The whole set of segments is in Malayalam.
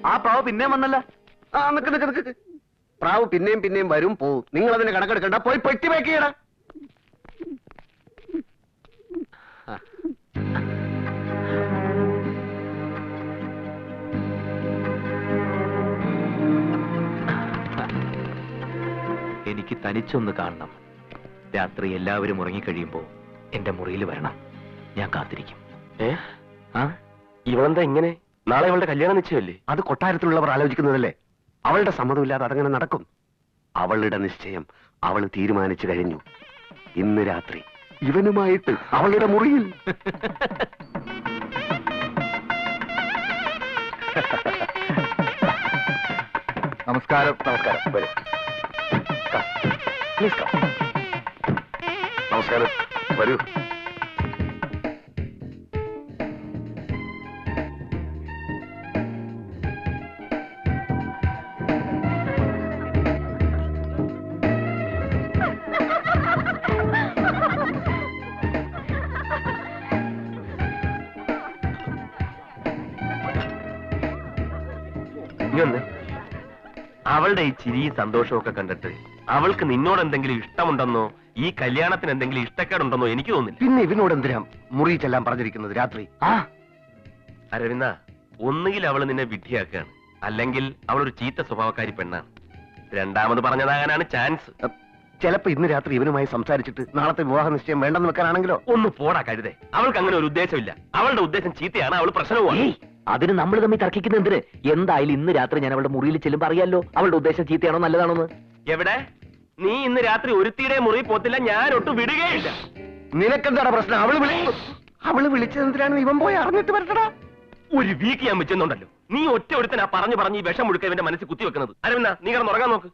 ആ പ്രാവ് പിന്നെയും വന്നല്ല. നിക്ക്. പ്രാവ് പിന്നെയും പിന്നെയും വരും പോവും. നിങ്ങൾ അതിന് കണക്കെടുക്കണ്ട. പോയി പെട്ടി പാക്ക് ചെയ്യടാ. എനിക്ക് തനിച്ചൊന്ന് കാണണം. രാത്രി എല്ലാവരും ഉറങ്ങിക്കഴിയുമ്പോ എന്റെ മുറിയിൽ വരണം. ഞാൻ കാത്തിരിക്കും. ഇവളെന്താ ഇങ്ങനെ? നാളെ ഇവളുടെ കല്യാണം നിശ്ചയമല്ലേ? അത് കൊട്ടാരത്തിലുള്ളവർ ആലോചിക്കുന്നതല്ലേ? അവളുടെ സമ്മതമില്ലാതെ അതങ്ങനെ നടക്കും. അവളുടെ നിശ്ചയം അവൾ തീരുമാനിച്ചു കഴിഞ്ഞു. ഇന്ന് രാത്രി ഇവനുമായിട്ട് അവളുടെ മുറിയിൽ. നമസ്കാരം. വരൂ. Please come. നമസ്കാരം. വരൂ. അവളുടെ ഈ ചിരി സന്തോഷമൊക്കെ കണ്ടിട്ട് അവൾക്ക് നിന്നോട് എന്തെങ്കിലും ഇഷ്ടമുണ്ടെന്നോ ഈ കല്യാണത്തിന് എന്തെങ്കിലും ഇഷ്ടക്കേടുണ്ടെന്നോ എനിക്ക് തോന്നില്ല. പിന്നെ ഇവനോട് എന്തിനാ മുറി ചെല്ലാൻ പറഞ്ഞിരിക്കുന്നത് രാത്രി? അരവിന്ദ, ഒന്നുകിൽ അവൾ നിന്നെ വിഡ്ഢിയാക്കുകയാണ്, അല്ലെങ്കിൽ അവളൊരു ചീത്ത സ്വഭാവക്കാരി പെണ്ണാണ്. രണ്ടാമത് പറഞ്ഞതാകാനാണ് ചാൻസ്. ചിലപ്പോ ഇന്ന് രാത്രി ഇവനുമായി സംസാരിച്ചിട്ട് നാളത്തെ വിവാഹ നിശ്ചയം വേണ്ടെന്ന് വെക്കാനാണെങ്കിലോ? ഒന്ന് പോടാ കഴുതേ. അവൾക്ക് അങ്ങനെ ഒരു ഉദ്ദേശമില്ല. അവളുടെ ഉദ്ദേശം ചീത്തയാണ്, അവൾ പ്രശ്നവുമാണ്. അതിന് നമ്മൾ തമ്മിൽ തർക്കിക്കുന്ന എന്തിന്? എന്തായാലും ഇന്ന് രാത്രി ഞാൻ അവളുടെ മുറിയിൽ ചെല്ലുമ്പോൾ അറിയാലോ അവളുടെ ഉദ്ദേശം ചീത്തയാണോ നല്ലതാണോന്ന്. എവിടെ? നീ ഇന്ന് രാത്രി ഒരുത്തിയുടെ മുറി പോത്തില്ല, ഞാൻ ഒട്ടും വിടുകയില്ല. നിനക്കെന്താണ് പ്രശ്നം? അവള് വിളിച്ചതെന്തിനാണ്? ഇവൻ പോയി അറിഞ്ഞിട്ട് വരട്ടടാ. ഒരു വീക്ക് ഞാൻ വെച്ചെന്നുണ്ടല്ലോ. നീ ഒറ്റ ഒരുത്തനാ പറഞ്ഞു ഈ വിഷം മുഴുക്ക ഇവന്റെ മനസ്സിൽ കുത്തിവെക്കുന്നത്. അരവിന്ദ, നീ കിടന്നുറങ്ങാൻ നോക്ക്.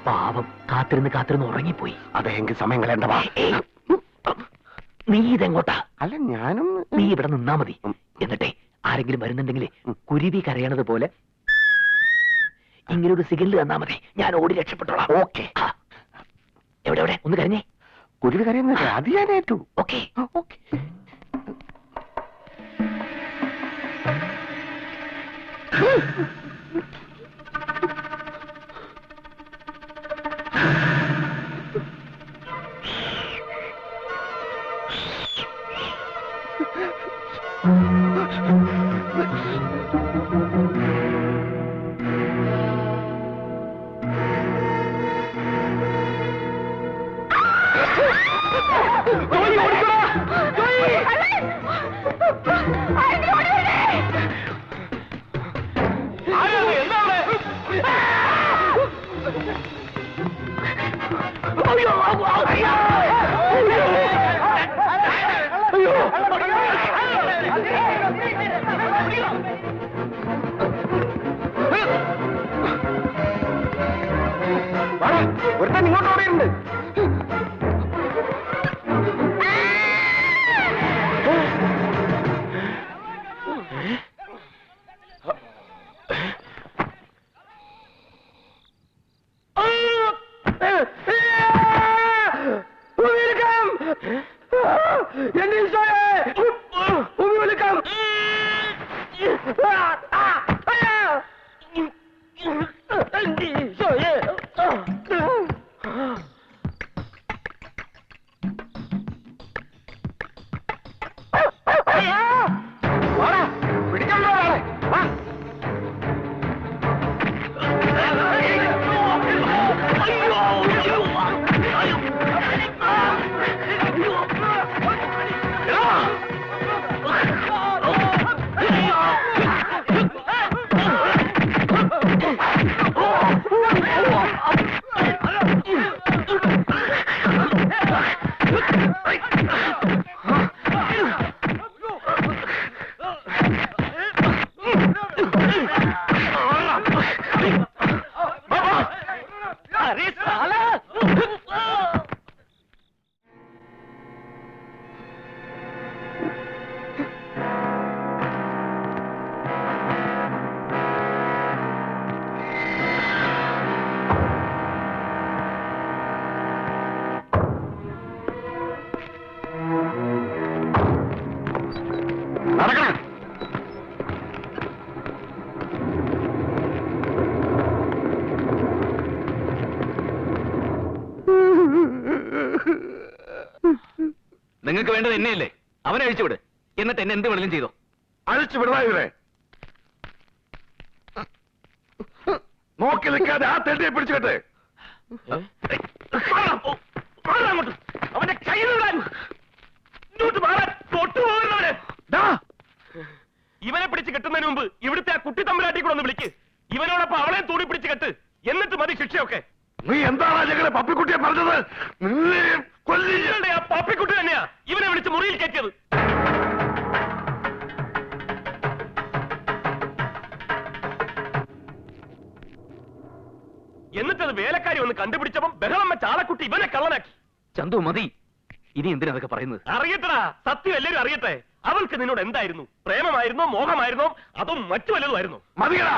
പാവം കാത്തിരുന്ന് ഉറങ്ങിപ്പോയി. അതെങ്കിൽ സമയം കളയണ്ടവാ. നീ ഇതെങ്ങോട്ടാ? അല്ല, ഞാനും. നീ ഇവിടെ നിന്നാ മതി. എന്നിട്ടേ ആരെങ്കിലും വരുന്നുണ്ടെങ്കിലേ കുരുവി കരയണത് പോലെ ഇങ്ങനൊരു സിഗ്നൽ തന്നാ മതി. ഞാൻ ഓടി രക്ഷപ്പെട്ടോളാം. ഓക്കെ. എവിടെ ഒന്ന് കരഞ്ഞേ. കുരുവി കരയുന്നില്ല, അത് ഞാൻ ഏറ്റു. ഓക്കെ. ഒരുത്തൻ ഇങ്ങോട്ട് ഓടിയിട്ടുണ്ട്. നടക്കണം. നിങ്ങൾക്ക് വേണ്ടത് എന്നെയല്ലേ? അവനെ അഴിച്ചുവിട്. എന്നിട്ട് എന്നെ എന്ത് വേണമെങ്കിലും ചെയ്തോ. അഴിച്ചു വിടണ ഇവരെ. നോക്കി നിൽക്കാതെ ആ തെണ്ടിയെ പിടിച്ചുകെട്ടെ. അവന്റെ കയ്യിൽ ഇങ്ങോട്ട് മാറാൻ തൊട്ടുപോകുന്നവരെ. ഇവനെ പിടിച്ച് കെട്ടുന്നതിന് മുമ്പ് ഇവിടുത്തെ ആ കുട്ടി തമ്പുരാട്ടി കൂടെ ഒന്ന് വിളിക്ക്. ഇവനോടൊപ്പം അവളെ തൂടി പിടിച്ച് കെട്ട്. എന്നിട്ട് മതി ശിക്ഷയൊക്കെ. നീ എന്താണ് ഞങ്ങളെ പപ്പിക്കുട്ടിയെ പറഞ്ഞത്? കൊല്ലികളുടെ ആ പപ്പിക്കുട്ടി തന്നെയാ ഇവനെ വിളിച്ച് മുറിയിൽ കയറ്റിയത്. എന്നിട്ടത് വേലക്കാരി ഒന്ന് കണ്ടുപിടിച്ചപ്പം ബഹളം വെച്ച ആളെക്കുട്ടി ഇവനെ കള്ളനാക്കി. ചന്തു മതി. ഇനി എന്തിനാ അതൊക്കെ പറയുന്നത്? അറിയട്ടടാ, സത്യം എല്ലാവരും അറിയട്ടെ. അവൾക്ക് നിന്നോട് എന്തായിരുന്നു? പ്രേമമായിരുന്നോ, മോഹമായിരുന്നോ, അതോ മറ്റു വല്ലതുമായിരുന്നോ? മതികളാ,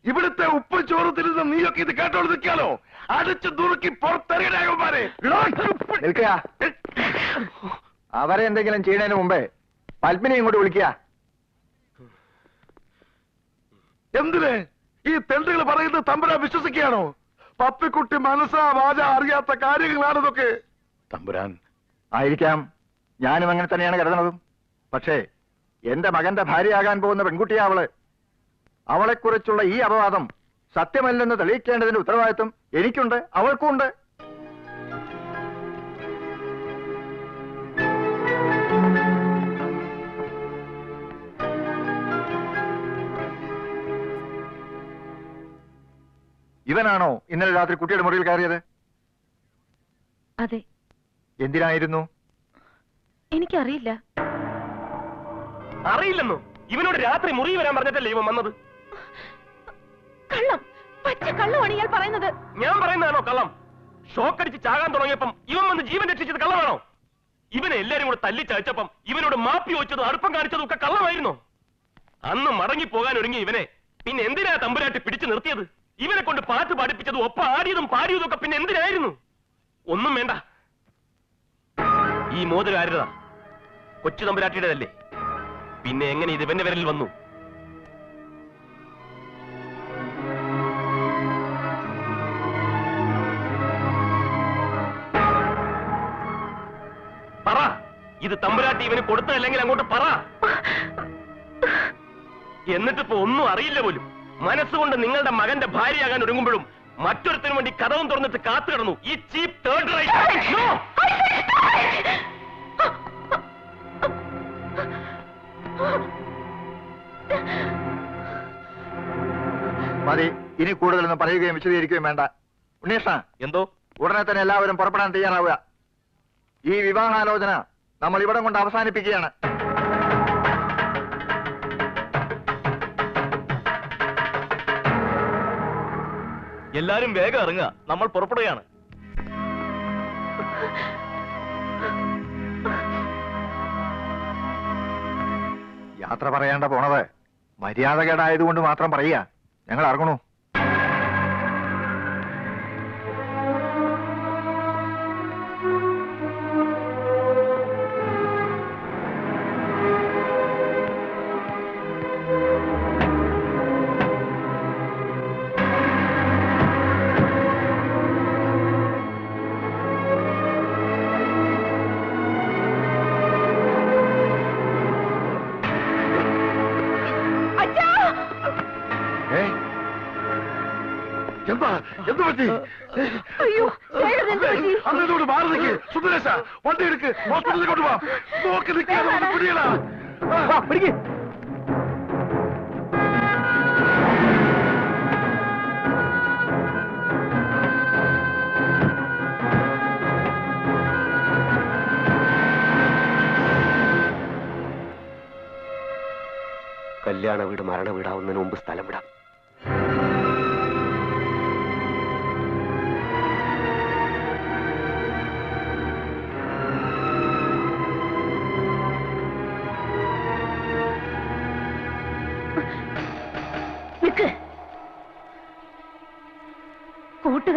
ഇവിടുത്തെ ഉപ്പ് ചോറ് തിരുന്ന നീയൊക്കെ ഇത് കേട്ടോട് നിൽക്കാലോ. അടിച്ചു ദുറുക്കി പുറത്തെറിയാകുമാരെ. നിൽക്കുക. അവരെ എന്തെങ്കിലും ചെയ്യുന്നതിന് മുമ്പേ പത്മിനെ ഇങ്ങോട്ട് വിളിക്കുക. എന്തിന് ഈ തെണ്ടുകൾ പറയുന്നത് തമ്പുരാൻ വിശ്വസിക്കുകയാണോ? പപ്പിക്കുട്ടി മനസ്സാ വാച അറിയാത്ത കാര്യങ്ങളാണിതൊക്കെ. തമ്പുരാൻ ആയിരിക്കാം, ഞാനും അങ്ങനെ തന്നെയാണ് കരുതുന്നതും. പക്ഷേ എന്റെ മകന്റെ ഭാര്യയാകാൻ പോകുന്ന പെൺകുട്ടിയാ അവള്. അവളെക്കുറിച്ചുള്ള ഈ അപവാദം സത്യമല്ലെന്ന് തെളിയിക്കേണ്ടതിന്റെ ഉത്തരവാദിത്വം എനിക്കുണ്ട്, അവൾക്കുണ്ട്. ഇവനാണോ ഇന്നലെ രാത്രി കുട്ടിയുടെ മുറിയിൽ കയറിയത്? അതെ. എന്തിനായിരുന്നു? എനിക്കറിയില്ല. അറിയില്ലെന്നോ? ഇവനോട് രാത്രി മുറി വരാൻ പറഞ്ഞിട്ടല്ലേ ഇവൻ വന്നത്? കള്ളം, പച്ച കള്ളമാണ് ഇയാൾ പറയുന്നത്. ഞാൻ പറയുന്നതാണോ കള്ളം? ഷോക്കടിച്ച് ചാകാൻ തുടങ്ങിയപ്പം ഇവൻ വന്ന് ജീവൻ രക്ഷിച്ചത് കള്ളമാണോ? ഇവനെ എല്ലാരും കൂടെ തല്ലിച്ചയച്ചപ്പം ഇവനോട് മാപ്പി വെച്ചതും അടുപ്പം കാണിച്ചതും ഒക്കെ കള്ളമായിരുന്നോ? അന്ന് മടങ്ങി പോകാൻ ഒരുങ്ങി ഇവനെ പിന്നെ എന്തിനാ തമ്പുരാട്ടി പിടിച്ചു നിർത്തിയത്? ഇവനെ കൊണ്ട് പാട്ട് പാടിപ്പിച്ചതും ഒപ്പം ആടിയതും പാടിയതും ഒക്കെ പിന്നെ എന്തിനായിരുന്നു? ഒന്നും വേണ്ട. ഈ മോതിരം ആരുടേതാ? കൊച്ചു തമ്പുരാട്ടിയുടേതല്ലേ? പിന്നെ എങ്ങനെ ഇത് ഇവന്റെ വിരലിൽ വന്നു? പറ, ഇത് തമ്പുരാട്ടി ഇവന് കൊടുത്തതല്ലെങ്കിൽ അങ്ങോട്ട് പറ. എന്നിട്ടിപ്പോ ഒന്നും അറിയില്ല പോലും. മനസ്സുകൊണ്ട് നിങ്ങളുടെ മകന്റെ ഭാര്യയാകാൻ ഒരുങ്ങുമ്പോഴും മറ്റൊരുത്തിനു വേണ്ടി കഥവും തുറന്നിട്ട് കാത്തു കിടന്നു ഈ ചീപ്പ് തേർഡ് റൈറ്റ്. മതി, ഇനി കൂടുതലൊന്നും പറയുകയും വിശദീകരിക്കുകയും വേണ്ട. ഉണ്ണീഷ, എന്തോ? ഉടനെ തന്നെ എല്ലാവരും പുറപ്പെടാൻ തയ്യാറാവുക. ഈ വിവാഹാലോചന നമ്മൾ ഇവിടം കൊണ്ട് അവസാനിപ്പിക്കുകയാണ്. എല്ലാരും വേഗം ഇറങ്ങുക, നമ്മൾ പുറപ്പെടുകയാണ്. യാത്ര പറയേണ്ട പോണത് മര്യാദകേടായതുകൊണ്ട് മാത്രം പറയുക. ഞങ്ങൾ ഇറങ്ങണു. എന്താ എന്ത് പറ്റി? അങ്ങോട്ട് മാറി നിൽക്ക്. സുന്ദരേശ, വണ്ടി എടുക്ക്, ഹോസ്പിറ്റലിൽ കൊണ്ടുപോവാ. നോക്കി നിൽക്കാതെ പിടിയടാ. കല്യാണ വീട് മരണ വീടാവുന്നതിന് മുമ്പ് സ്ഥലം വിടാം.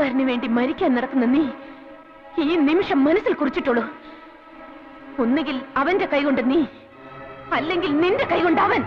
കൂട്ടുകാരന് വേണ്ടി മരിക്കാൻ നടക്കുന്ന നീ ഈ നിമിഷം മനസ്സിൽ കുറിച്ചിട്ടുള്ളൂ. ഒന്നുകിൽ അവന്റെ കൈകൊണ്ട് നീ, അല്ലെങ്കിൽ നിന്റെ കൈകൊണ്ട് അവൻ.